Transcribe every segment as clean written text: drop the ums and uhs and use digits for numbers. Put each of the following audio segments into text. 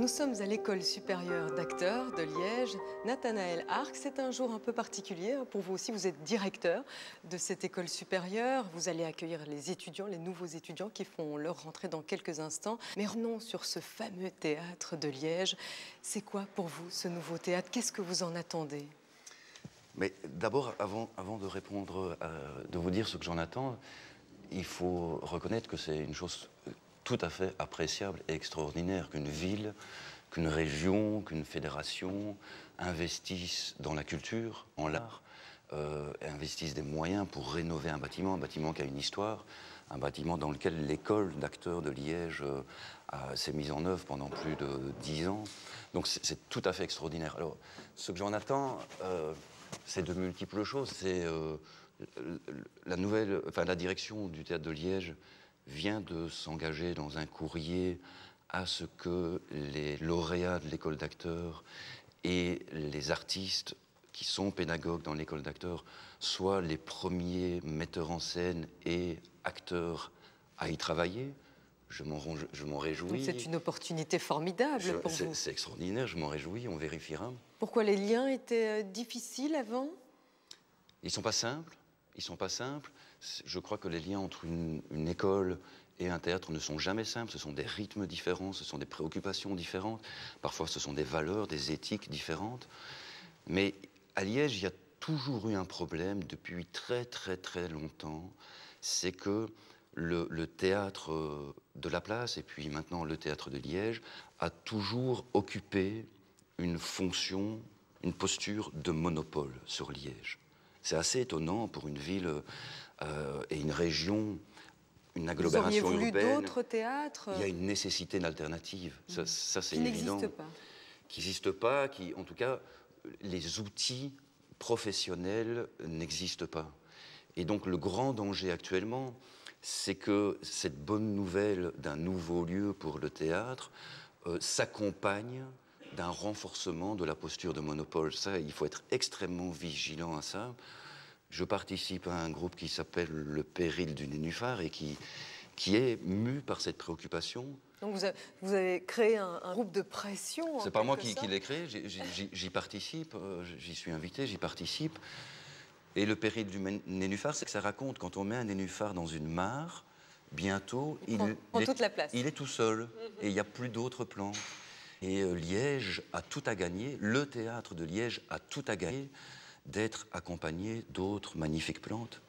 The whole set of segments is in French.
Nous sommes à l'École supérieure d'acteurs de Liège. Nathanaël Arc, c'est un jour un peu particulier pour vous aussi. Vous êtes directeur de cette école supérieure. Vous allez accueillir les étudiants, les nouveaux étudiants qui font leur rentrée dans quelques instants. Mais revenons sur ce fameux théâtre de Liège. C'est quoi pour vous ce nouveau théâtre? Qu'est-ce que vous en attendez? Mais d'abord, avant de répondre, de vous dire ce que j'en attends, il faut reconnaître que c'est une chose tout à fait appréciable et extraordinaire qu'une ville, qu'une région, qu'une fédération investissent dans la culture, en l'art, investissent des moyens pour rénover un bâtiment qui a une histoire, un bâtiment dans lequel l'école d'acteurs de Liège s'est mise en œuvre pendant plus de 10 ans. Donc c'est tout à fait extraordinaire. Alors, ce que j'en attends, c'est de multiples choses. C'est la direction du Théâtre de Liège vient de s'engager dans un courrier à ce que les lauréats de l'école d'acteurs et les artistes qui sont pédagogues dans l'école d'acteurs soient les premiers metteurs en scène et acteurs à y travailler. Je m'en réjouis. C'est une opportunité formidable pour vous. C'est extraordinaire, je m'en réjouis, on vérifiera. Pourquoi les liens étaient difficiles avant? Ils sont pas simples. Ils sont pas simples. Je crois que les liens entre une école et un théâtre ne sont jamais simples. Ce sont des rythmes différents, ce sont des préoccupations différentes. Parfois, ce sont des valeurs, des éthiques différentes. Mais à Liège, il y a toujours eu un problème depuis très, très, très longtemps. C'est que le théâtre de la place, et puis maintenant le théâtre de Liège, a toujours occupé une fonction, une posture de monopole sur Liège. C'est assez étonnant pour une ville et une région, une agglomération urbaine. Vous auriez voulu d'autres théâtres? Il y a une nécessité d'alternative. Ça c'est évident. Qui n'existe pas. Qui n'existe pas, qui, en tout cas, les outils professionnels n'existent pas. Et donc le grand danger actuellement, c'est que cette bonne nouvelle d'un nouveau lieu pour le théâtre s'accompagne d'un renforcement de la posture de monopole. Ça, il faut être extrêmement vigilant à ça. Je participe à un groupe qui s'appelle le Péril du Nénuphar et qui est mu par cette préoccupation. Donc vous avez créé un groupe de pression. C'est pas moi qui l'ai créé, j'y participe, j'y suis invité, j'y participe. Et le Péril du Nénuphar, c'est que ça raconte, quand on met un nénuphar dans une mare, bientôt, il prend toute la place. Il est tout seul et il n'y a plus d'autres plans. Et Liège a tout à gagner, le théâtre de Liège a tout à gagner d'être accompagné d'autres magnifiques plantes.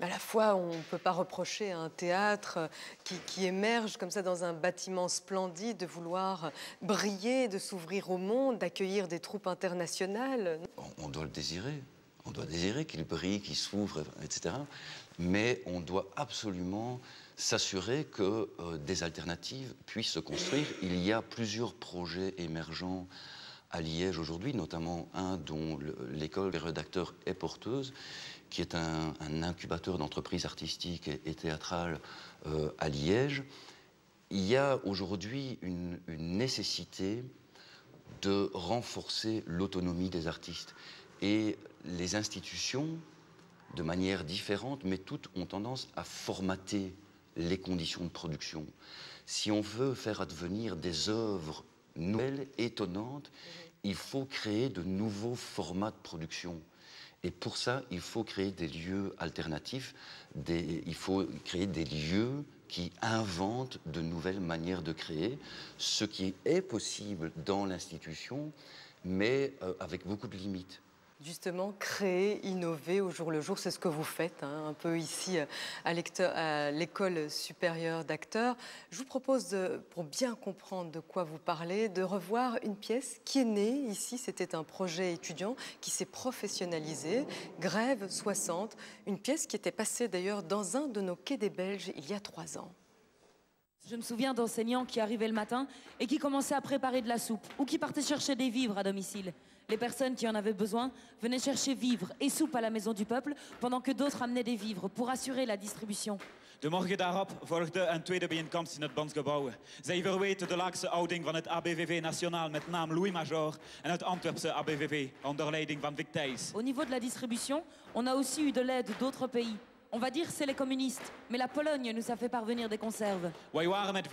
À la fois, on ne peut pas reprocher à un théâtre qui émerge comme ça dans un bâtiment splendide de vouloir briller, de s'ouvrir au monde, d'accueillir des troupes internationales. On doit le désirer. On doit désirer qu'il brille, qu'il s'ouvre, etc. Mais on doit absolument s'assurer que des alternatives puissent se construire. Il y a plusieurs projets émergents à Liège aujourd'hui, notamment un dont l'école des rédacteurs est porteuse, qui est un incubateur d'entreprises artistiques et théâtrales à Liège. Il y a aujourd'hui une nécessité de renforcer l'autonomie des artistes. Et les institutions, de manière différente, mais toutes ont tendance à formater les conditions de production. Si on veut faire advenir des œuvres nouvelles, étonnantes, il faut créer de nouveaux formats de production. Et pour ça, il faut créer des lieux alternatifs, il faut créer des lieux qui inventent de nouvelles manières de créer, ce qui est possible dans l'institution, mais avec beaucoup de limites. Justement, créer, innover au jour le jour, c'est ce que vous faites, un peu ici à l'École supérieure d'acteurs. Je vous propose, pour bien comprendre de quoi vous parlez, de revoir une pièce qui est née ici. C'était un projet étudiant qui s'est professionnalisé, Grève 60, une pièce qui était passée d'ailleurs dans un de nos quais des Belges il y a 3 ans. Je me souviens d'enseignants qui arrivaient le matin et qui commençaient à préparer de la soupe ou qui partaient chercher des vivres à domicile. Les personnes qui en avaient besoin venaient chercher vivres et soupe à la maison du peuple pendant que d'autres amenaient des vivres pour assurer la distribution. De morgen daarop volgde een tweede bijeenkomst in het Bondsgebouw. Zij verweten de laagste ouding van het ABVV nationaal met naam Louis Major en het Antwerpse ABVV onder leiding van Vic Thijs. Au niveau de la distribution, on a aussi eu de l'aide d'autres pays. On va dire c'est les communistes, mais la Pologne nous a fait parvenir des conserves. Wij waren met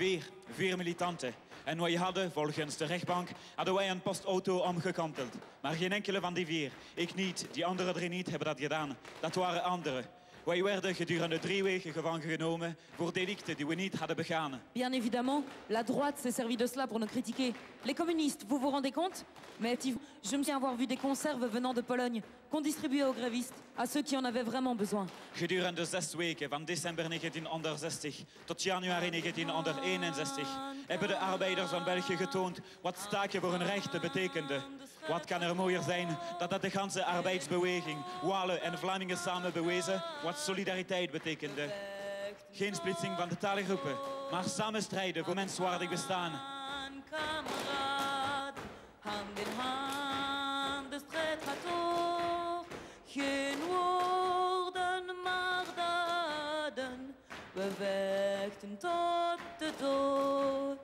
vier militanten. En wij hadden, volgens de rechtbank, hadden wij een postauto omgekanteld. Maar geen enkele van die vier, ik niet, die andere 3 niet, hebben dat gedaan. Dat waren anderen. Wij werden gedurende 3 weken gevangen genomen voor delicten die we niet hadden begaan. Bien évidemment, la droite s'est servie de cela pour nous critiquer. Les communistes, vous vous rendez compte? Mais je me souviens avoir vu des conserves venant de Pologne, qu'on distribuait aux grévistes, à ceux qui en avaient vraiment besoin. Gedurende 6 weken, van december 1960 tot januari 1961, hebben de arbeiders van België getoond wat staken voor hun rechten betekende. Wat kan er mooier zijn dat de ganse arbeidsbeweging, Walen en Vlamingen samen bewezen wat solidariteit betekende. Geen splitsing van de taalgroepen, maar samen strijden voor menswaardig bestaan. Kamerad, hand in hand de strijd gaat door. Geen woorden, maar daden, we vechten tot de dood.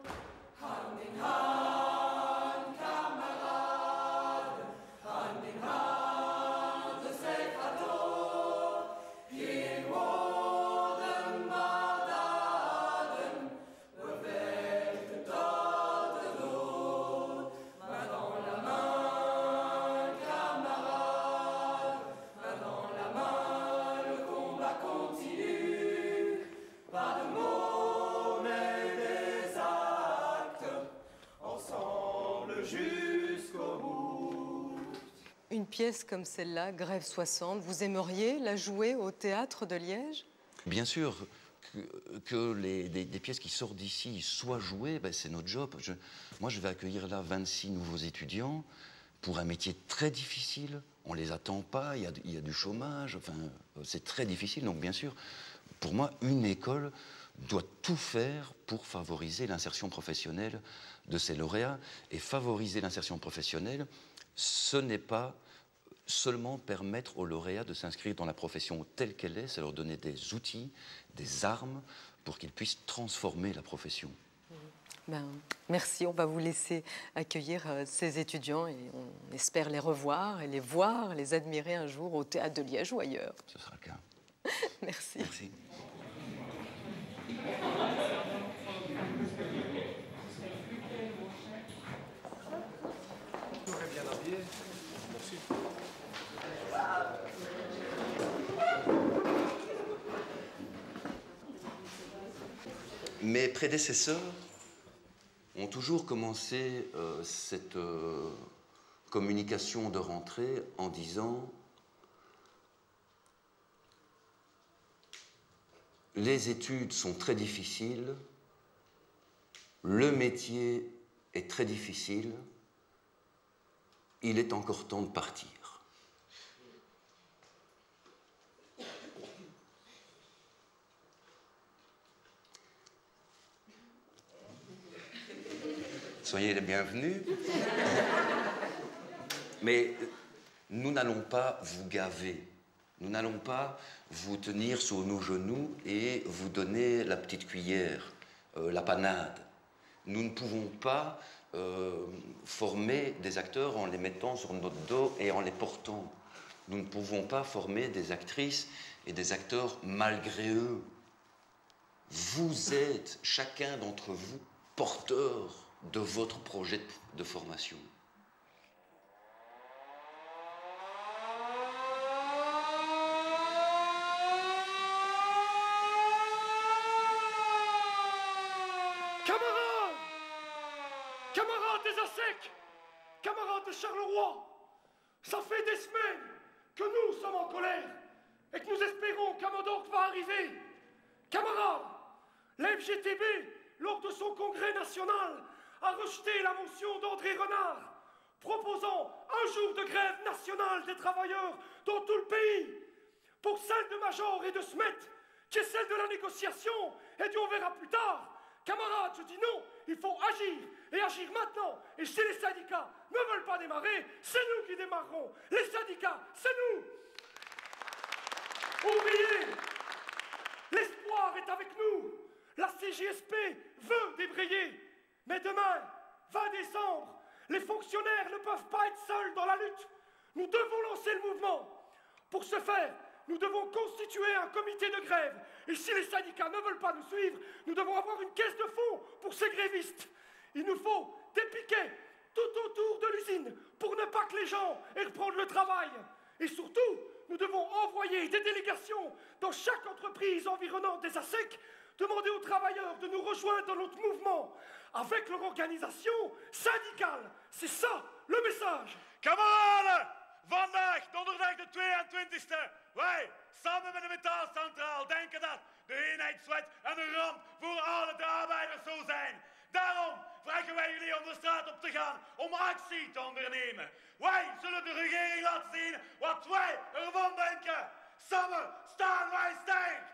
Hand in hand, kameraden, hand in hand de strijd gaat door. Geen woorden, maar daden, we vechten tot de dood. Maar dans la main, camarades, maar dans la main, le combat continue. Pas de mots, mais des actes, ensemble jusqu'au bout. Une pièce comme celle-là, Grève 60, vous aimeriez la jouer au théâtre de Liège? Bien sûr, que des pièces qui sortent d'ici soient jouées, ben, c'est notre job. Moi, je vais accueillir là 26 nouveaux étudiants pour un métier très difficile. On ne les attend pas, il y a du chômage, enfin, c'est très difficile. Donc, bien sûr, pour moi, une école doit tout faire pour favoriser l'insertion professionnelle de ses lauréats. Et favoriser l'insertion professionnelle, ce n'est pas seulement permettre aux lauréats de s'inscrire dans la profession telle qu'elle est, c'est leur donner des outils, des armes pour qu'ils puissent transformer la profession. Ben, merci, on va vous laisser accueillir ces étudiants et on espère les revoir et les voir, les admirer un jour au théâtre de Liège ou ailleurs. Ce sera le cas. Merci. Merci. Mes prédécesseurs ont toujours commencé cette communication de rentrée en disant « Les études sont très difficiles, le métier est très difficile, il est encore temps de partir. » Soyez les bienvenus. Mais nous n'allons pas vous gaver. Nous n'allons pas vous tenir sur nos genoux et vous donner la petite cuillère, la panade. Nous ne pouvons pas former des acteurs en les mettant sur notre dos et en les portant. Nous ne pouvons pas former des actrices et des acteurs malgré eux. Vous êtes, chacun d'entre vous, porteur de votre projet de formation. Camarades! Camarades des ASSEC! Camarades de Charleroi! Ça fait des semaines que nous sommes en colère et que nous espérons qu'un mot d'ordre va arriver. Camarades, la FGTB, lors de son congrès national, a rejeté la motion d'André Renard, proposant un jour de grève nationale des travailleurs dans tout le pays. Pour celle de Major et de Smet, qui est celle de la négociation et du on verra plus tard. Camarades, je dis non, il faut agir, et agir maintenant. Et si les syndicats ne veulent pas démarrer, c'est nous qui démarrerons. Les syndicats, c'est nous. Ouvriers, l'espoir est avec nous. La CGSP veut débrayer. Mais demain, 20 décembre, les fonctionnaires ne peuvent pas être seuls dans la lutte. Nous devons lancer le mouvement. Pour ce faire, nous devons constituer un comité de grève. Et si les syndicats ne veulent pas nous suivre, nous devons avoir une caisse de fonds pour ces grévistes. Il nous faut des piquets tout autour de l'usine pour ne pas que les gens aient reprendre le travail. Et surtout, nous devons envoyer des délégations dans chaque entreprise environnante des ASEC, demander aux travailleurs de nous rejoindre dans notre mouvement avec leur organisation syndicale. C'est ça le message. Kameraden, vandaag, donderdag de 22e. Wij, samen met de metaalcentraal, denken dat de eenheidswet een ramp voor alle de arbeiders zou zijn. Daarom vragen wij jullie om de straat op te gaan om actie te ondernemen. Wij zullen de regering laten zien wat wij ervan denken. Samen staan wij sterk.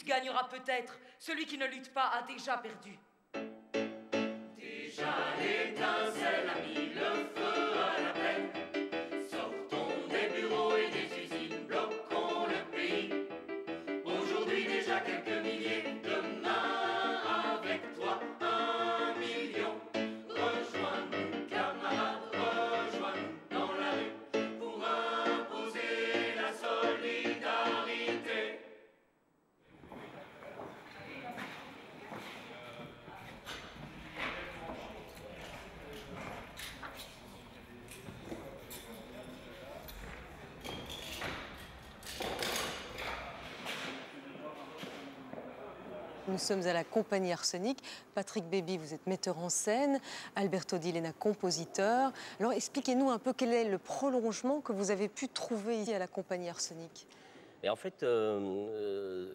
Gagnera peut-être. Celui qui ne lutte pas a déjà perdu. Déjà l'étincelle a mis le feu à la plaine. Sortons des bureaux et des usines, bloquons le pays. Aujourd'hui déjà quelques milliers, demain avec toi 1 million. Rejoins-nous camarades, rejoins-nous dans la rue pour imposer la solidarité. Nous sommes à la compagnie Arsenic. Patrick Baby, vous êtes metteur en scène. Alberto Di Lena, compositeur. Alors expliquez-nous un peu quel est le prolongement que vous avez pu trouver ici à la compagnie Arsenic. Et en fait, ce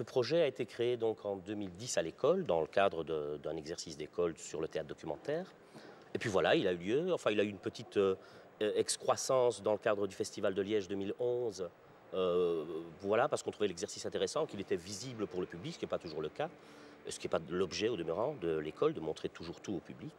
projet a été créé donc en 2010 à l'école, dans le cadre d'un exercice d'école sur le théâtre documentaire. Et puis voilà, il a eu lieu. Enfin, il a eu une petite excroissance dans le cadre du Festival de Liège 2011. Voilà, parce qu'on trouvait l'exercice intéressant, qu'il était visible pour le public, ce qui n'est pas toujours le cas, ce qui n'est pas l'objet au demeurant de l'école, de montrer toujours tout au public.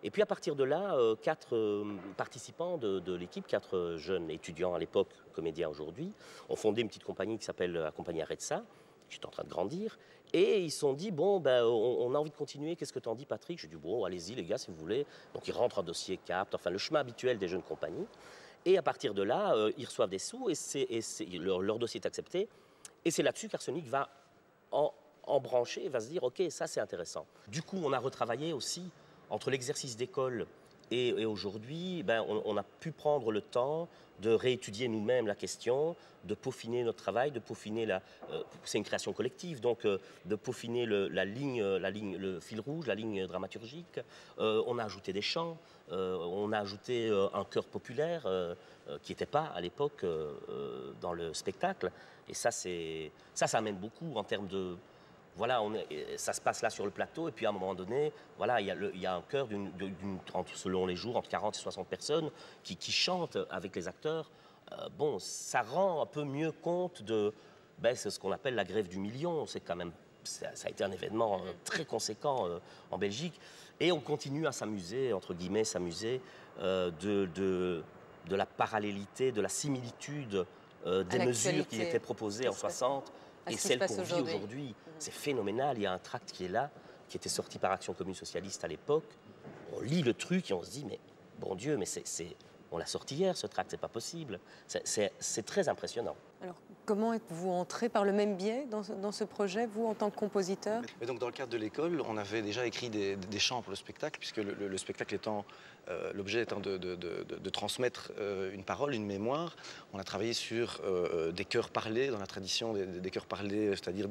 Et puis à partir de là, 4 participants de l'équipe, 4 jeunes étudiants à l'époque, comédiens aujourd'hui, ont fondé une petite compagnie qui s'appelle la compagnie Aretsa, qui est en train de grandir. Et ils se sont dit, bon, ben, on a envie de continuer, qu'est-ce que t'en dis Patrick? J'ai dit, bon, allez-y les gars, si vous voulez. Donc ils rentrent en dossier CAPT, enfin le chemin habituel des jeunes compagnies. Et à partir de là, ils reçoivent des sous et leur dossier est accepté. Et c'est là-dessus qu'Arsenic va en brancher et va se dire, OK, ça c'est intéressant. Du coup, on a retravaillé aussi entre l'exercice d'école et aujourd'hui, ben, on a pu prendre le temps de réétudier nous-mêmes la question, de peaufiner notre travail, de peaufiner c'est une création collective, donc de peaufiner le fil rouge, la ligne dramaturgique. On a ajouté des chants, on a ajouté un chœur populaire qui n'était pas à l'époque dans le spectacle. Et ça amène beaucoup en termes de... Voilà, ça se passe là sur le plateau, et puis à un moment donné, voilà, il y a un chœur selon les jours, entre 40 et 60 personnes qui chantent avec les acteurs. Bon, ça rend un peu mieux compte de c'est ce qu'on appelle la grève du million. C'est quand même, ça a été un événement très conséquent en Belgique. Et on continue à s'amuser, entre guillemets, de la parallélité, de la similitude des mesures qui étaient proposées en 60. Et celle qu'on vit aujourd'hui, c'est phénoménal. Il y a un tract qui est là, qui était sorti par Action Commune Socialiste à l'époque. On lit le truc et on se dit, mais bon Dieu, mais on l'a sorti hier, ce tract, c'est pas possible. C'est très impressionnant. Alors, comment êtes-vous entré par le même biais dans ce projet, vous, en tant que compositeur? Mais donc, dans le cadre de l'école, on avait déjà écrit des chants pour le spectacle, puisque le spectacle étant, l'objet étant de transmettre une parole, une mémoire. On a travaillé sur des chœurs parlés, dans la tradition des chœurs parlés, c'est-à-dire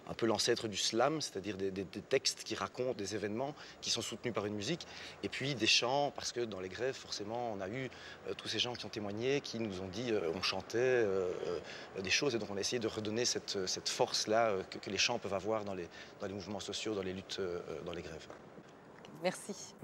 un peu l'ancêtre du slam, c'est-à-dire des textes qui racontent des événements qui sont soutenus par une musique, et puis des chants, parce que dans les grèves, forcément, on a eu tous ces gens qui ont témoigné, qui nous ont dit, on chantait des choses, et donc on a essayé de redonner cette force-là que les chants peuvent avoir dans les mouvements sociaux, dans les luttes, dans les grèves. Merci.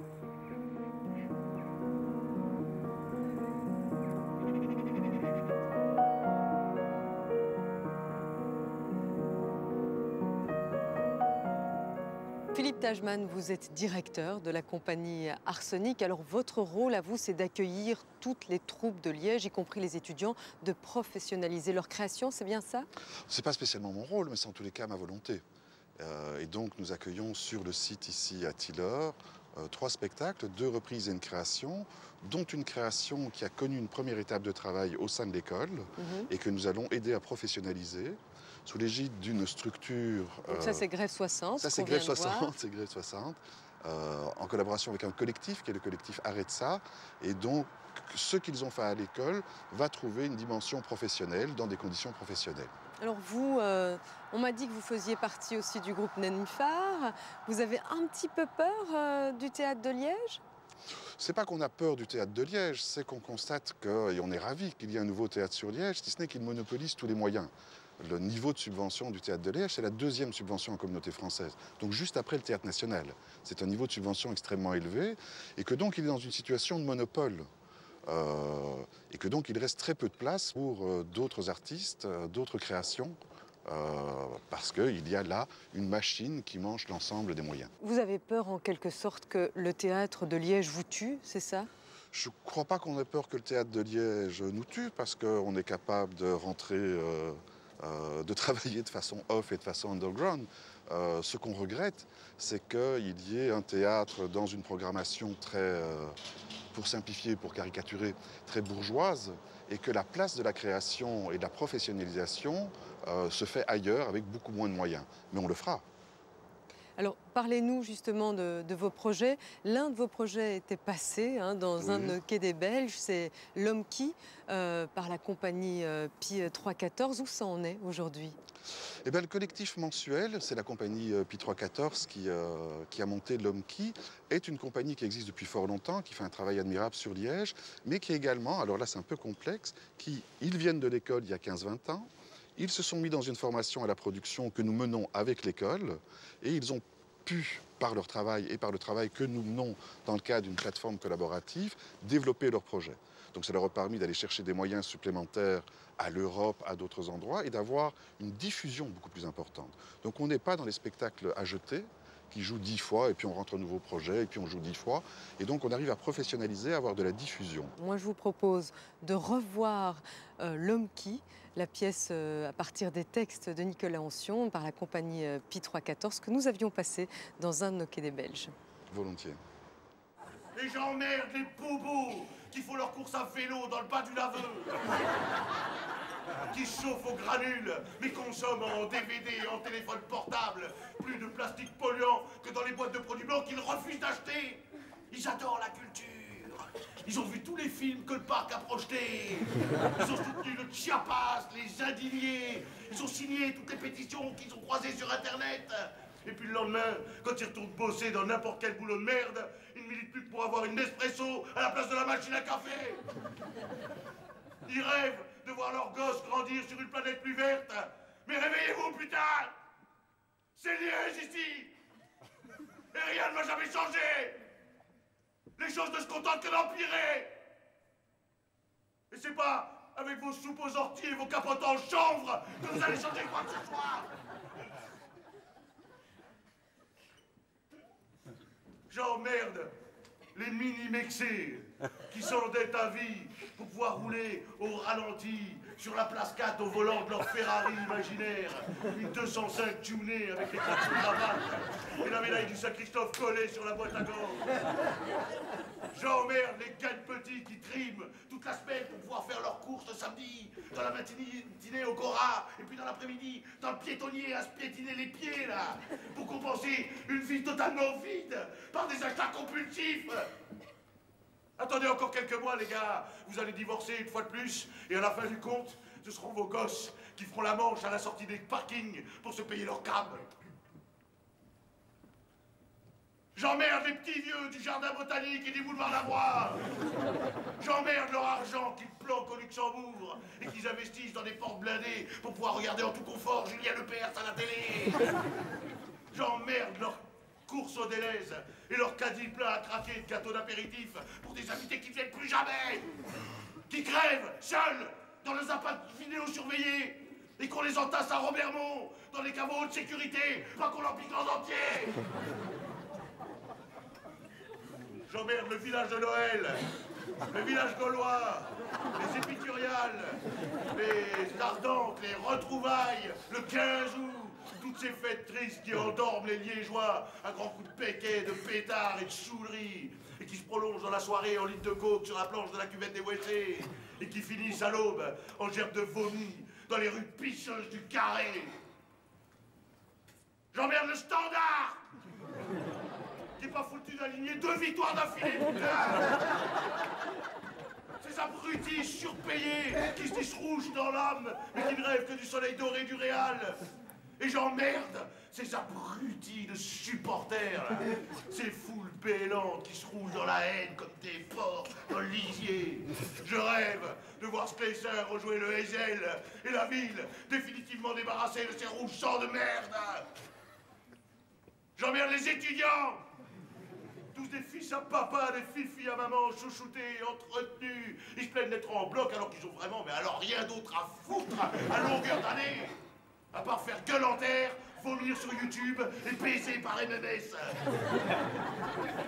Tajman, vous êtes directeur de la compagnie Arsenic. Alors votre rôle à vous, c'est d'accueillir toutes les troupes de Liège, y compris les étudiants, de professionnaliser leur création, c'est bien ça? Ce n'est pas spécialement mon rôle, mais c'est en tous les cas ma volonté. Et donc nous accueillons sur le site ici à Tilleur 3 spectacles, 2 reprises et une création, dont une création qui a connu une première étape de travail au sein de l'école et que nous allons aider à professionnaliser sous l'égide d'une structure... Donc ça c'est Grève 60. Ça c'est Grève 60, c'est Grève 60, en collaboration avec un collectif qui est le collectif Arrête ça. Et donc ce qu'ils ont fait à l'école va trouver une dimension professionnelle dans des conditions professionnelles. Alors vous, on m'a dit que vous faisiez partie aussi du groupe Nénuphar. Vous avez un petit peu peur du théâtre de Liège? C'est pas qu'on a peur du théâtre de Liège, c'est qu'on constate et on est ravi qu'il y ait un nouveau théâtre sur Liège, si ce n'est qu'il monopolise tous les moyens. Le niveau de subvention du théâtre de Liège, c'est la 2e subvention en communauté française, donc juste après le théâtre national. C'est un niveau de subvention extrêmement élevé et que donc il est dans une situation de monopole. Et que donc il reste très peu de place pour d'autres artistes, d'autres créations, parce qu'il y a là une machine qui mange l'ensemble des moyens. Vous avez peur en quelque sorte que le théâtre de Liège vous tue, c'est ça? Je ne crois pas qu'on ait peur que le théâtre de Liège nous tue, parce qu'on est capable de rentrer, de travailler de façon off et de façon underground. Ce qu'on regrette, c'est qu'il y ait un théâtre dans une programmation très, pour simplifier, pour caricaturer, très bourgeoise, et que la place de la création et de la professionnalisation se fait ailleurs avec beaucoup moins de moyens. Mais on le fera. Alors, parlez-nous justement de vos projets. L'un de vos projets était passé dans un de nos quais des Belges, c'est L'Homme qui, par la compagnie Pi 314. Où ça en est aujourd'hui? Eh bien, le collectif mensuel, c'est la compagnie Pi 314 qui a monté L'Homme qui, est une compagnie qui existe depuis fort longtemps, qui fait un travail admirable sur Liège, mais qui également, alors là c'est un peu complexe, ils viennent de l'école il y a 15-20 ans, ils se sont mis dans une formation à la production que nous menons avec l'école, et ils ont pu, par leur travail et par le travail que nous menons dans le cadre d'une plateforme collaborative, développer leur projet. Donc ça leur a permis d'aller chercher des moyens supplémentaires à l'Europe, à d'autres endroits, et d'avoir une diffusion beaucoup plus importante. Donc on n'est pas dans les spectacles à jeter, qui jouent 10 fois, et puis on rentre un nouveau projet, et puis on joue 10 fois. Et donc on arrive à professionnaliser, à avoir de la diffusion. Moi je vous propose de revoir L'Homme qui, la pièce à partir des textes de Nicolas Ancion, par la compagnie Pi 314, que nous avions passé dans un de nos quais des Belges. Volontiers. Et j'emmerde les bobos qui font leur course à vélo dans le bas du laveur, qui chauffent au granule, mais consomment en DVD et en téléphone portable plus de plastique polluant que dans les boîtes de produits blancs qu'ils refusent d'acheter. Ils adorent la culture. Ils ont vu tous les films que le parc a projetés. Ils ont soutenu le Chiapas, les indignés. Ils ont signé toutes les pétitions qu'ils ont croisées sur Internet. Et puis le lendemain, quand ils retournent bosser dans n'importe quel boulot de merde, ils ne militent plus que pour avoir une Nespresso à la place de la machine à café. Ils rêvent de voir leurs gosses grandir sur une planète plus verte. Mais réveillez-vous, putain! C'est Liège ici! Et rien ne m'a jamais changé! Les choses ne se contentent que d'empirer! Et c'est pas avec vos soupes aux orties et vos capotes en chanvre que vous allez changer quoi que ce soit! J'emmerde les mini-mexés qui s'endettent à vie pour pouvoir rouler au ralenti sur la place 4 au volant de leur Ferrari imaginaire, une 205 tunée avec les klaxons de la et la médaille du Saint-Christophe collée sur la boîte à gants. J'emmerde les gars petits qui triment toute la semaine pour pouvoir faire leurs courses le samedi, dans la matinée au Cora, et puis dans l'après-midi, dans le piétonnier à se piétiner les pieds, là, pour compenser une vie totalement vide par des achats compulsifs. Attendez encore quelques mois, les gars, vous allez divorcer une fois de plus, et à la fin du compte, ce seront vos gosses qui feront la manche à la sortie des parkings pour se payer leur cab. J'emmerde les petits vieux du jardin botanique et du boulevard Lavoie. J'emmerde leur argent qu'ils planquent au Luxembourg et qu'ils investissent dans des portes blindées pour pouvoir regarder en tout confort Julien Lepers à la télé. J'emmerde leur course au Deleuze et leur caddie plein à craquer de gâteaux d'apéritif pour des invités qui viennent plus jamais. Qui crèvent seuls dans les appâts vidéo surveillés et qu'on les entasse à Robermont dans les caveaux de sécurité, pas qu'on leur pique en entier. J'emmerde le village de Noël, le village gaulois, les épicuriales, les ardentes, les retrouvailles, le 15 août, toutes ces fêtes tristes qui endorment les Liégeois à grands coups de péquet, de pétards et de chouleries, et qui se prolongent dans la soirée en litre de coke sur la planche de la cuvette des Wessés, et qui finissent à l'aube en gerbes de vomi dans les rues pisseuses du Carré. J'emmerde le Standard qui n'est pas foutu d'aligner 2 victoires d'affilée, putain. Ces abrutis surpayés qui se disent rouges dans l'âme, mais qui ne rêvent que du soleil doré du Réal. Et j'emmerde ces abrutis de supporters, là. Ces foules bélantes qui se roulent dans la haine comme des porcs dans le lisier. Je rêve de voir Schlesser rejouer le Hazel et la ville définitivement débarrassée de ces rouges sangs de merde. J'emmerde les étudiants, tous des fils à papa, des fifis à maman, chouchoutés, entretenus. Ils se plaignent d'être en bloc alors qu'ils ont vraiment, mais alors rien d'autre à foutre à longueur d'année, à part faire gueule en terre, vomir sur YouTube et baiser par MMS.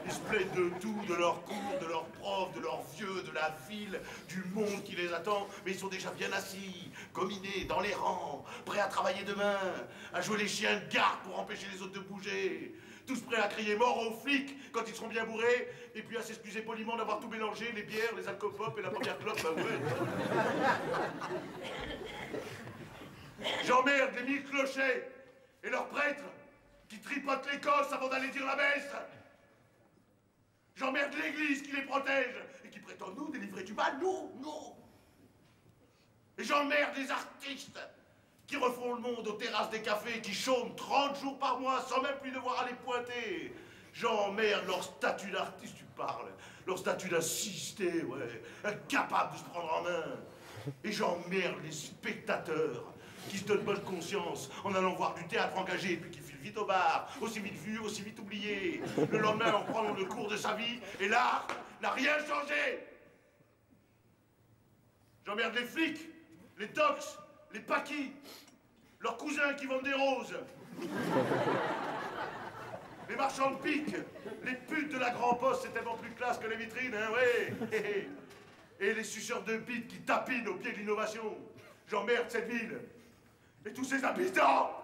Ils se plaignent de tout, de leurs cours, de leurs profs, de leurs vieux, de la ville, du monde qui les attend, mais ils sont déjà bien assis, gominés, dans les rangs, prêts à travailler demain, à jouer les chiens de garde pour empêcher les autres de bouger. Tous prêts à crier mort aux flics quand ils seront bien bourrés, et puis à s'excuser poliment d'avoir tout mélangé, les bières, les alcopop et la première clope, bah ouais. J'emmerde les 1000 clochers et leurs prêtres qui tripotent l'Écosse avant d'aller dire la messe. J'emmerde l'Église qui les protège et qui prétend nous délivrer du mal, nous. Et j'emmerde les artistes qui refont le monde aux terrasses des cafés, qui chôment 30 jours par mois sans même plus devoir aller pointer. J'emmerde leur statut d'artiste, tu parles, leur statut d'assisté, ouais, incapable de se prendre en main. Et j'emmerde les spectateurs qui se donnent bonne conscience en allant voir du théâtre engagé et puis qui filent vite au bar, aussi vite vu, aussi vite oublié. Le lendemain, en prenant le cours de sa vie, et l'art n'a rien changé. J'emmerde les flics, les tox, les paquis, leurs cousins qui vendent des roses, les marchands de piques, les putes de la Grand Poste, c'est tellement plus classe que les vitrines, hein, ouais. Et les suceurs de bites qui tapinent au pied de l'innovation. J'emmerde cette ville et tous ses habitants.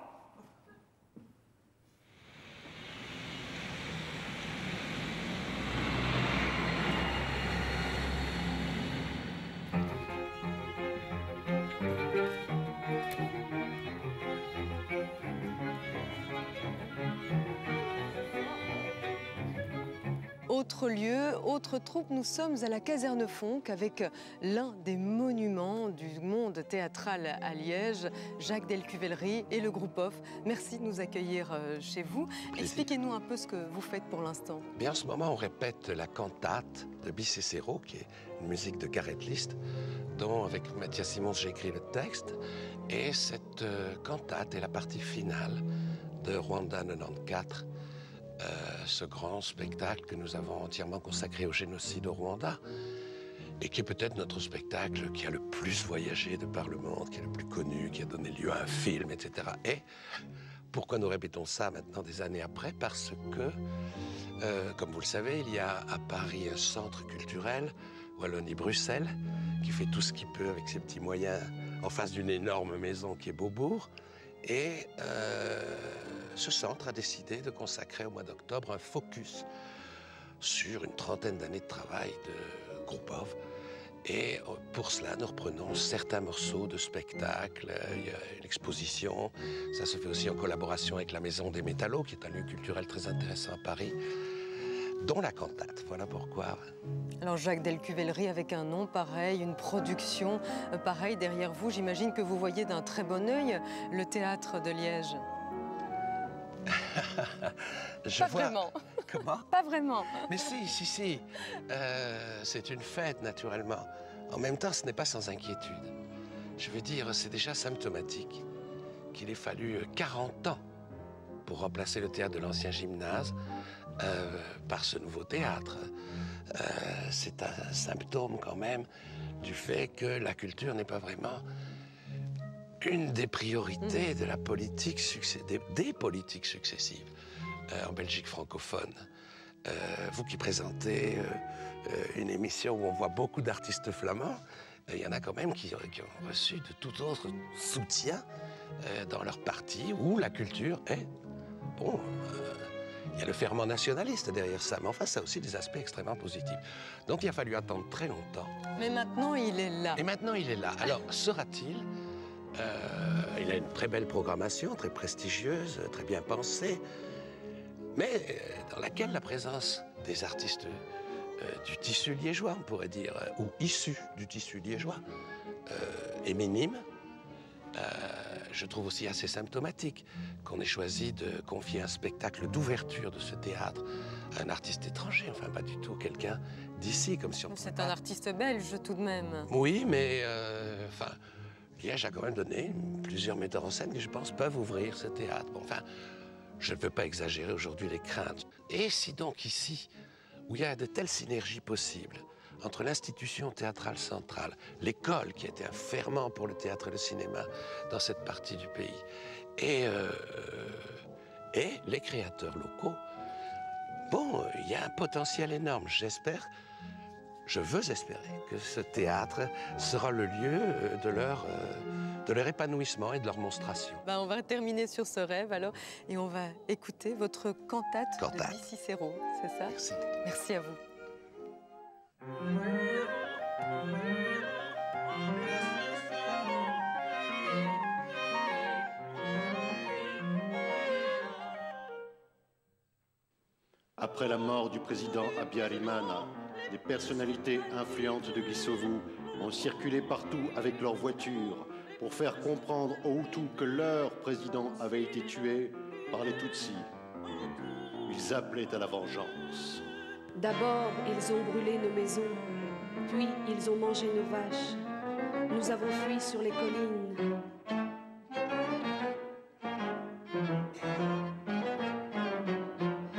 Autre lieu, autre troupe, nous sommes à la caserne Fonck avec l'un des monuments du monde théâtral à Liège, Jacques Delcuvelry et le groupe Off. Merci de nous accueillir chez vous. Expliquez-nous un peu ce que vous faites pour l'instant. Bien, en ce moment, on répète la cantate de Bicécero, qui est une musique de Gareth List, dont, avec Mathias Simons, j'ai écrit le texte. Et cette cantate est la partie finale de Rwanda 94. Ce grand spectacle que nous avons entièrement consacré au génocide au Rwanda et qui est peut-être notre spectacle qui a le plus voyagé de par le monde, qui est le plus connu, qui a donné lieu à un film, etc. Et pourquoi nous répétons ça maintenant des années après? Parce que, comme vous le savez, il y a à Paris un centre culturel, Wallonie-Bruxelles, qui fait tout ce qu'il peut avec ses petits moyens en face d'une énorme maison qui est Beaubourg. Et ce centre a décidé de consacrer au mois d'octobre un focus sur une trentaine d'années de travail de groupe Off. Et pour cela, nous reprenons certains morceaux de spectacle. Il y a une exposition. Ça se fait aussi en collaboration avec la Maison des Métallos, qui est un lieu culturel très intéressant à Paris, dont la cantate. Voilà pourquoi. Alors Jacques Delcuvelry, avec un nom pareil, une production pareille derrière vous, j'imagine que vous voyez d'un très bon œil le théâtre de Liège. Pas vraiment. Comment? Pas vraiment. Mais si. C'est une fête, naturellement. En même temps, ce n'est pas sans inquiétude. Je veux dire, c'est déjà symptomatique qu'il ait fallu 40 ans pour remplacer le théâtre de l'ancien gymnase par ce nouveau théâtre. C'est un symptôme quand même du fait que la culture n'est pas vraiment une des priorités de la politique des politiques successives en Belgique francophone. Vous qui présentez une émission où on voit beaucoup d'artistes flamands, il y en a quand même qui ont reçu de tout autre soutien dans leur parti où la culture est... Bon, il y a le ferment nationaliste derrière ça, mais enfin, ça a aussi des aspects extrêmement positifs. Donc il a fallu attendre très longtemps. Mais maintenant, il est là. Et maintenant, il est là. Alors, sera-t-il... il a une très belle programmation, très prestigieuse, très bien pensée, mais dans laquelle la présence des artistes du tissu liégeois, on pourrait dire, ou issus du tissu liégeois, est minime. Je trouve aussi assez symptomatique qu'on ait choisi de confier un spectacle d'ouverture de ce théâtre à un artiste étranger, enfin pas du tout quelqu'un d'ici, comme si on... C'est un artiste belge tout de même. Oui, mais enfin, Liège a quand même donné plusieurs metteurs en scène qui, je pense, peuvent ouvrir ce théâtre. Bon, enfin, je ne veux pas exagérer aujourd'hui les craintes. Et si donc ici, où il y a de telles synergies possibles entre l'institution théâtrale centrale, l'école qui était un ferment pour le théâtre et le cinéma dans cette partie du pays, et les créateurs locaux, bon, il y a un potentiel énorme. J'espère, je veux espérer que ce théâtre sera le lieu de leur épanouissement et de leur monstration. Ben, on va terminer sur ce rêve alors, et on va écouter votre cantate. De Guy Cicéron, c'est ça? Merci. Merci à vous. Après la mort du président Habyarimana, des personnalités influentes de Gisovu ont circulé partout avec leurs voitures pour faire comprendre aux Hutus que leur président avait été tué par les Tutsis. Ils appelaient à la vengeance. D'abord, ils ont brûlé nos maisons, puis ils ont mangé nos vaches. Nous avons fui sur les collines.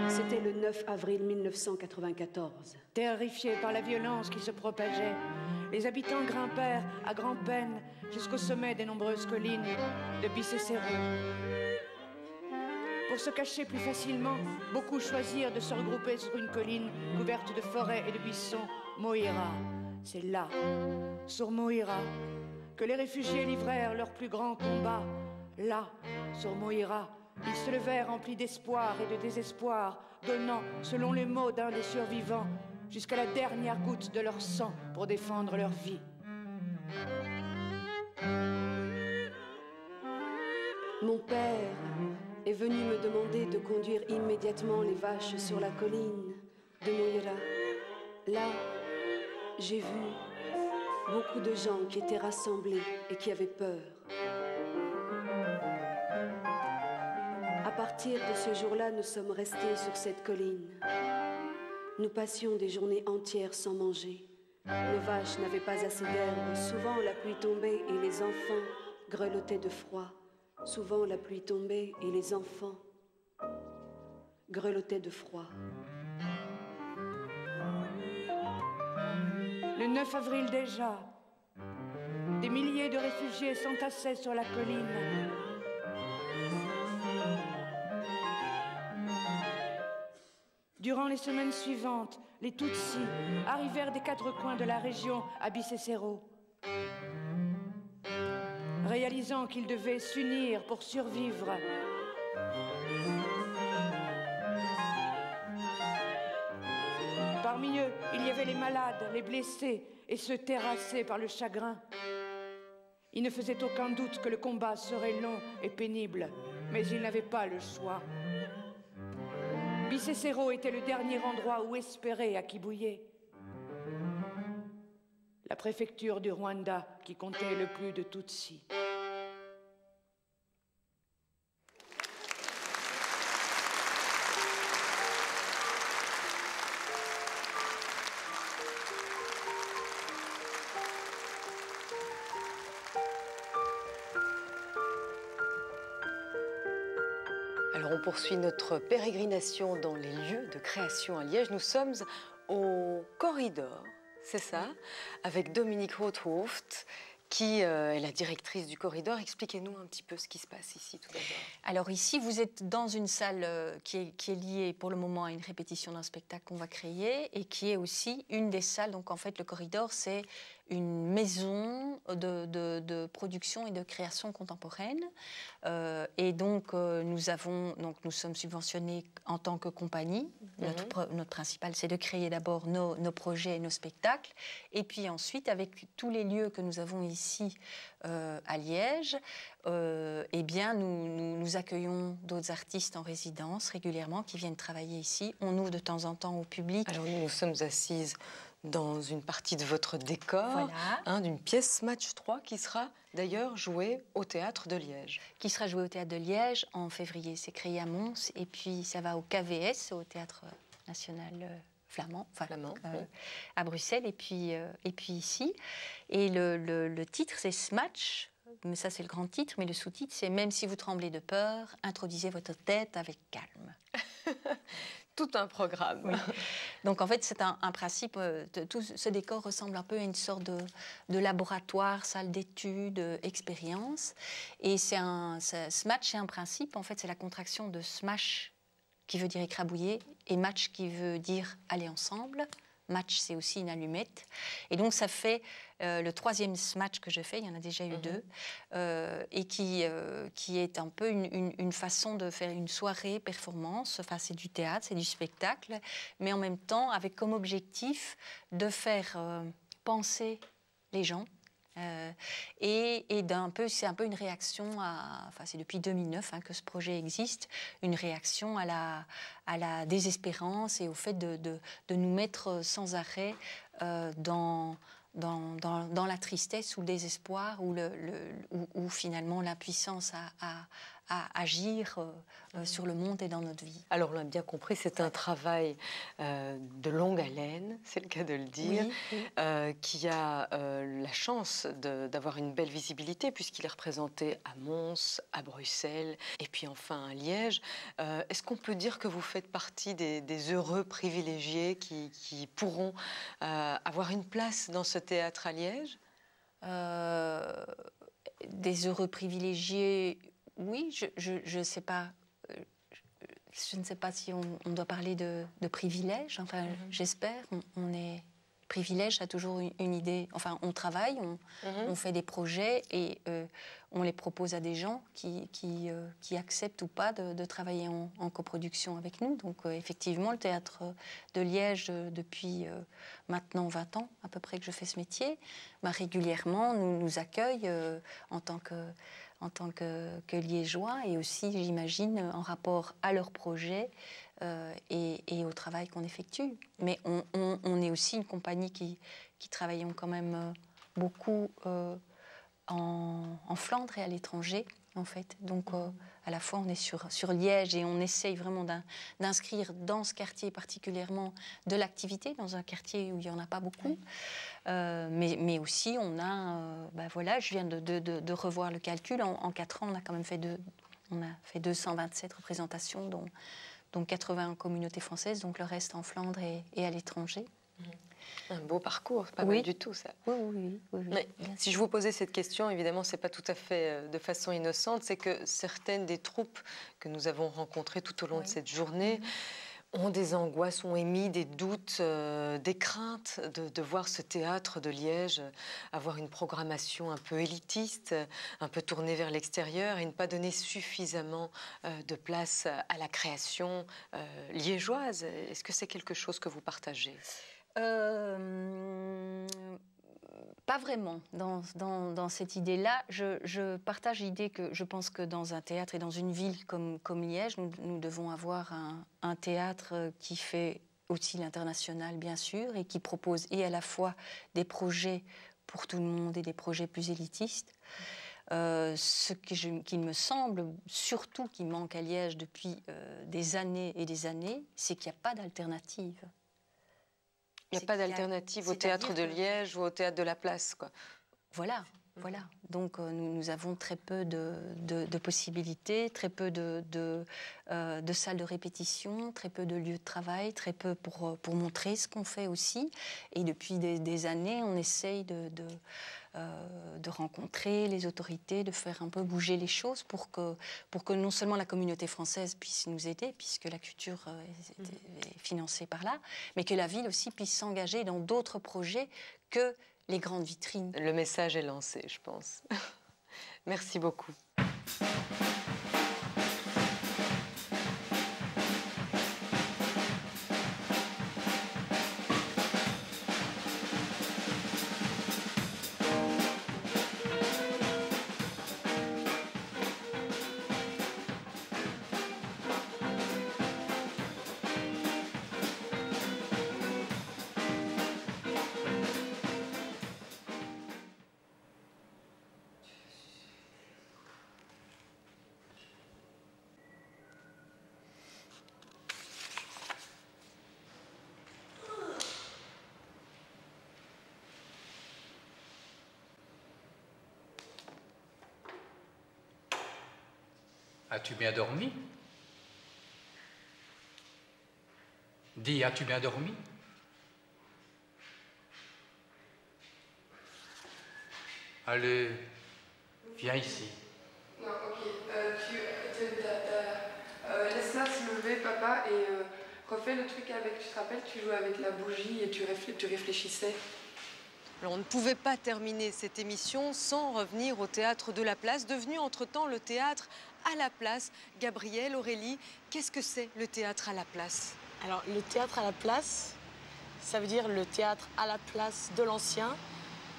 C'était le 9 avril 1994. Terrifiés par la violence qui se propageait, les habitants grimpèrent à grand-peine jusqu'au sommet des nombreuses collines de Bicécéro. Pour se cacher plus facilement, beaucoup choisirent de se regrouper sur une colline couverte de forêts et de buissons, Moira. C'est là, sur Moira, que les réfugiés livrèrent leur plus grand combat. Là, sur Moira, ils se levèrent remplis d'espoir et de désespoir, donnant, selon les mots d'un des survivants, jusqu'à la dernière goutte de leur sang pour défendre leur vie. Mon père est venu me demander de conduire immédiatement les vaches sur la colline de Moira. Là, j'ai vu beaucoup de gens qui étaient rassemblés et qui avaient peur. À partir de ce jour-là, nous sommes restés sur cette colline. Nous passions des journées entières sans manger. Nos vaches n'avaient pas assez d'herbe. Souvent, la pluie tombait et les enfants grelottaient de froid. Souvent, la pluie tombait et les enfants grelottaient de froid. Le 9 avril déjà, des milliers de réfugiés s'entassaient sur la colline. Durant les semaines suivantes, les Tutsis arrivèrent des quatre coins de la région à Bicécéro. Réalisant qu'ils devaient s'unir pour survivre. Parmi eux, il y avait les malades, les blessés et ceux terrassés par le chagrin. Il ne faisait aucun doute que le combat serait long et pénible, mais ils n'avaient pas le choix. Bicécéro était le dernier endroit où espérer à Kibouye. La préfecture du Rwanda qui comptait le plus de Tutsis. Alors on poursuit notre pérégrination dans les lieux de création à Liège. Nous sommes au Corridor, c'est ça, avec Dominique Rothhoft, qui est la directrice du corridor. Expliquez-nous un petit peu ce qui se passe ici, tout d'abord. Alors ici, vous êtes dans une salle qui est liée pour le moment à une répétition d'un spectacle qu'on va créer et qui est aussi une des salles. Donc en fait, le corridor, c'est une maison de production et de création contemporaine. Et donc, nous sommes subventionnés en tant que compagnie. Notre principal, c'est de créer d'abord nos projets et nos spectacles. Et puis ensuite, avec tous les lieux que nous avons ici à Liège, eh bien, nous accueillons d'autres artistes en résidence régulièrement qui viennent travailler ici. On ouvre de temps en temps au public. Alors nous sommes assises dans une partie de votre décor, voilà. D'une pièce Match 3 qui sera d'ailleurs jouée au Théâtre de Liège. Qui sera jouée au Théâtre de Liège en février. C'est créé à Mons et puis ça va au KVS, au Théâtre National Flamand, à Bruxelles et puis ici. Et le titre, c'est Smatch. Mais ça, c'est le grand titre, mais le sous-titre, c'est « Même si vous tremblez de peur, introduisez votre tête avec calme ». Tout un programme. Oui. Donc, en fait, c'est un principe... tout ce décor ressemble un peu à une sorte de laboratoire, salle d'études, expérience. Et Smatch, c'est un principe. En fait, c'est la contraction de smash, qui veut dire écrabouiller, et match, qui veut dire aller ensemble. Match, c'est aussi une allumette. Et donc, ça fait le troisième Smatch que je fais, il y en a déjà eu deux, et qui est un peu une façon de faire une soirée performance. Enfin, c'est du théâtre, c'est du spectacle, mais en même temps, avec comme objectif de faire penser les gens. Et c'est un peu une réaction c'est depuis 2009 que ce projet existe, une réaction à la désespérance et au fait de nous mettre sans arrêt dans la tristesse ou le désespoir ou finalement l'impuissance à agir sur le monde et dans notre vie. Alors, on l'a bien compris, c'est un travail de longue haleine, c'est le cas de le dire, qui a la chance d'avoir une belle visibilité puisqu'il est représenté à Mons, à Bruxelles et puis enfin à Liège. Est-ce qu'on peut dire que vous faites partie des heureux privilégiés qui pourront avoir une place dans ce théâtre à Liège? Des heureux privilégiés... Oui, je ne sais pas. Je ne sais pas si on doit parler de privilège. Enfin, j'espère. On est privilège a toujours une idée. Enfin, on travaille, on fait des projets et on les propose à des gens qui acceptent ou pas de travailler en coproduction avec nous. Donc, effectivement, le théâtre de Liège, depuis maintenant 20 ans à peu près que je fais ce métier, régulièrement nous accueille en tant que liégeois et aussi, j'imagine, en rapport à leur projet et au travail qu'on effectue. Mais on est aussi une compagnie qui travaillons quand même beaucoup en Flandre et à l'étranger, en fait. Donc, à la fois, on est sur Liège et on essaye vraiment d'inscrire dans ce quartier particulièrement de l'activité, dans un quartier où il n'y en a pas beaucoup. Mais aussi, on a... voilà, je viens de revoir le calcul. En 4 ans, on a quand même fait 227 représentations, dont 80 communautés françaises, donc le reste en Flandre et à l'étranger. Un beau parcours, pas mal du tout, ça. Oui. Mais si je vous posais cette question, évidemment, c'est pas tout à fait de façon innocente, c'est que certaines des troupes que nous avons rencontrées tout au long de cette journée ont des angoisses, ont émis des doutes, des craintes de voir ce théâtre de Liège avoir une programmation un peu élitiste, un peu tournée vers l'extérieur et ne pas donner suffisamment de place à la création liégeoise. Est-ce que c'est quelque chose que vous partagez ? Pas vraiment. Dans cette idée-là, je partage l'idée que je pense que dans un théâtre et dans une ville comme Liège, nous devons avoir un théâtre qui fait aussi l'international, bien sûr, et qui propose et à la fois des projets pour tout le monde et des projets plus élitistes. Ce qu'il me semble surtout qui manque à Liège depuis des années et des années, c'est qu'il n'y a pas d'alternative. Il n'y a pas d'alternative au théâtre de Liège ou au théâtre de la Place, quoi. Voilà. Voilà, donc nous avons très peu de possibilités, très peu de salles de répétition, très peu de lieux de travail, très peu pour montrer ce qu'on fait aussi. Et depuis des années, on essaye de rencontrer les autorités, de faire un peu bouger les choses pour que non seulement la communauté française puisse nous aider, puisque la culture est financée par là, mais que la ville aussi puisse s'engager dans d'autres projets que les grandes vitrines. Le message est lancé, je pense. Merci beaucoup. As-tu bien dormi? Dis, as-tu bien dormi? Allez, viens ici. Non, ok. Laisse-la se lever, papa, et refais le truc avec, tu te rappelles, tu jouais avec la bougie et tu réfléchissais. Alors, on ne pouvait pas terminer cette émission sans revenir au Théâtre de la Place, devenu entre-temps le Théâtre à la Place. Gabrielle, Aurélie, qu'est-ce que c'est le Théâtre à la Place? Alors, le Théâtre à la Place, ça veut dire le théâtre à la place de l'ancien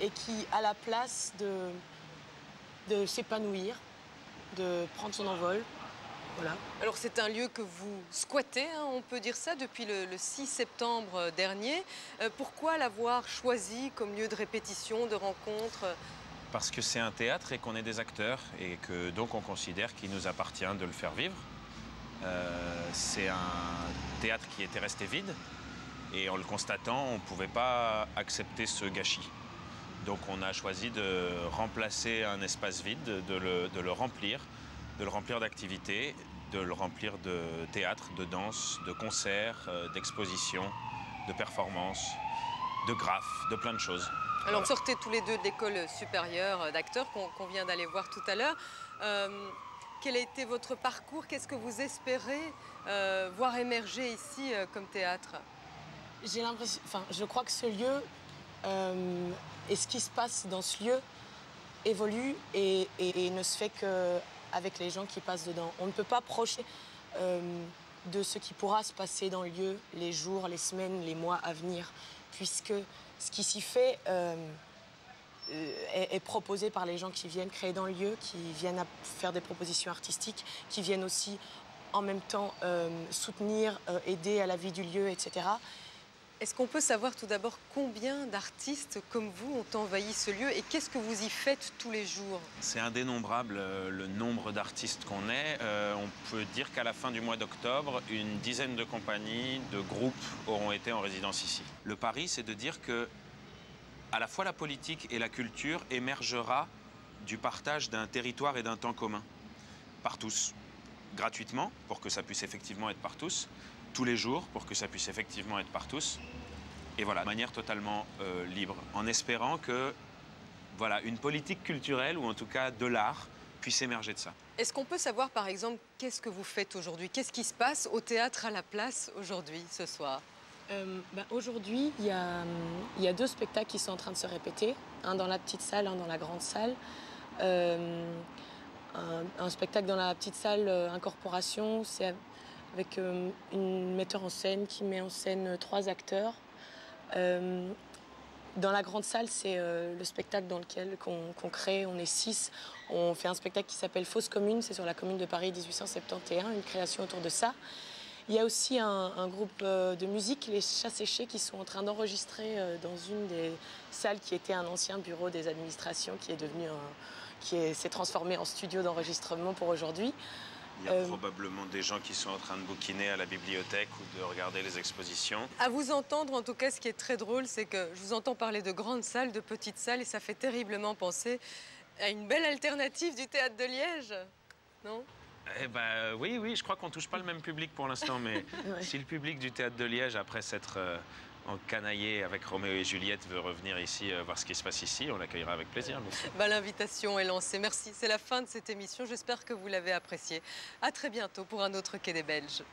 et qui a la place de s'épanouir, de prendre son envol. Voilà. Alors c'est un lieu que vous squattez, hein, on peut dire ça, depuis le 6 septembre dernier. Pourquoi l'avoir choisi comme lieu de répétition, de rencontre? Parce que c'est un théâtre et qu'on est des acteurs et que donc on considère qu'il nous appartient de le faire vivre. C'est un théâtre qui était resté vide et en le constatant, on ne pouvait pas accepter ce gâchis. Donc on a choisi de remplacer un espace vide, de le remplir d'activités, de le remplir de théâtre, de danse, de concerts, d'expositions, de performances, de graphes, de plein de choses. Alors vous sortez tous les deux de l'école supérieure d'acteurs qu'on vient d'aller voir tout à l'heure. Quel a été votre parcours? Qu'est-ce que vous espérez voir émerger ici comme théâtre? J'ai l'impression, je crois que ce lieu et ce qui se passe dans ce lieu évolue et ne se fait qu'avec les gens qui passent dedans. On ne peut pas projeter de ce qui pourra se passer dans le lieu les jours, les semaines, les mois à venir, puisque ce qui s'y fait est proposé par les gens qui viennent créer dans le lieu, qui viennent faire des propositions artistiques, qui viennent aussi en même temps soutenir, aider à la vie du lieu, etc. Est-ce qu'on peut savoir tout d'abord combien d'artistes comme vous ont envahi ce lieu et qu'est-ce que vous y faites tous les jours? C'est indénombrable le nombre d'artistes qu'on est. On peut dire qu'à la fin du mois d'octobre, une dizaine de compagnies, de groupes auront été en résidence ici. Le pari, c'est de dire que à la fois la politique et la culture émergera du partage d'un territoire et d'un temps commun, par tous, gratuitement, pour que ça puisse effectivement être par tous, tous les jours, pour que ça puisse effectivement être par tous, et voilà, de manière totalement libre, en espérant que, voilà, une politique culturelle, ou en tout cas de l'art, puisse émerger de ça. Est-ce qu'on peut savoir, par exemple, qu'est-ce que vous faites aujourd'hui? Qu'est-ce qui se passe au Théâtre à la Place aujourd'hui, ce soir? Aujourd'hui, il y a deux spectacles qui sont en train de se répéter, un dans la petite salle, un dans la grande salle. Un spectacle dans la petite salle, Incorporation, c'est avec une metteur en scène qui met en scène 3 acteurs. Dans la grande salle, c'est le spectacle dans lequel qu'on crée, on est 6. On fait un spectacle qui s'appelle Fausse Commune, c'est sur la Commune de Paris 1871, une création autour de ça. Il y a aussi un groupe de musique, les Chats Séchés, qui sont en train d'enregistrer dans une des salles qui était un ancien bureau des administrations, qui s'est transformé en studio d'enregistrement pour aujourd'hui. Il y a probablement des gens qui sont en train de bouquiner à la bibliothèque ou de regarder les expositions. À vous entendre, en tout cas, ce qui est très drôle, c'est que je vous entends parler de grandes salles, de petites salles, et ça fait terriblement penser à une belle alternative du théâtre de Liège, non? Eh ben, oui, je crois qu'on ne touche pas le même public pour l'instant, mais si le public du théâtre de Liège, après s'être encanaillé avec Roméo et Juliette, veut revenir ici, voir ce qui se passe ici, on l'accueillera avec plaisir. L'invitation est lancée. Merci, c'est la fin de cette émission. J'espère que vous l'avez appréciée. À très bientôt pour un autre Quai des Belges.